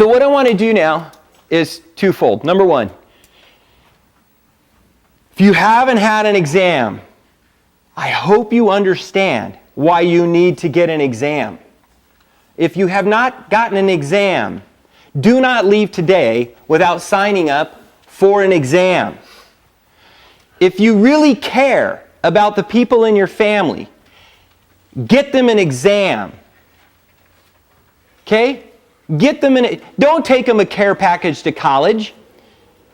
So what I want to do now is twofold. Number one, if you haven't had an exam, I hope you understand why you need to get an exam. If you have not gotten an exam, do not leave today without signing up for an exam. If you really care about the people in your family, get them an exam. Okay? Get them don't take them a care package to college.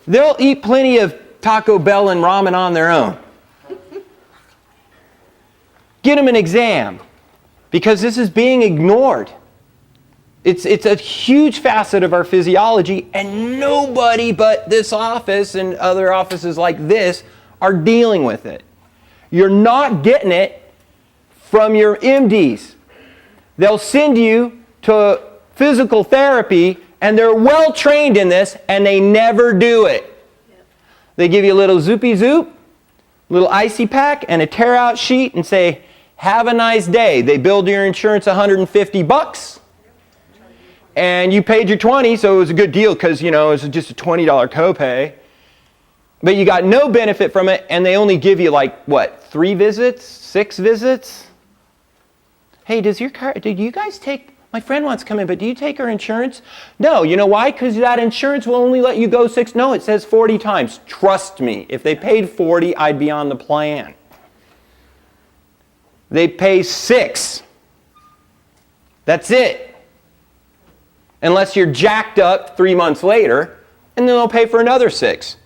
They'll eat plenty of Taco Bell and ramen on their own. Get them an exam, because this is being ignored. It's a huge facet of our physiology, and nobody but this office and other offices like this are dealing with it. You're not getting it from your MDs. They'll send you to physical therapy, and they're well trained in this, and they never do it. They give you a little zoopy zoop, little icy pack, and a tear out sheet, and say, have a nice day. They billed your insurance $150, and you paid your $20, so it was a good deal because, it was just a $20 copay. But you got no benefit from it, and they only give you 3 visits, 6 visits? Hey, do you guys take, my friend wants to come in, but do you take her insurance? No, you know why? Because that insurance will only let you go 6. No, it says 40 times. Trust me, if they paid 40, I'd be on the plan. They pay 6. That's it. Unless you're jacked up 3 months later, and then they'll pay for another 6.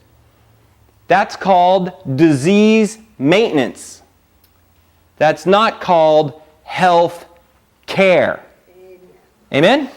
That's called disease maintenance. That's not called health care. Amen?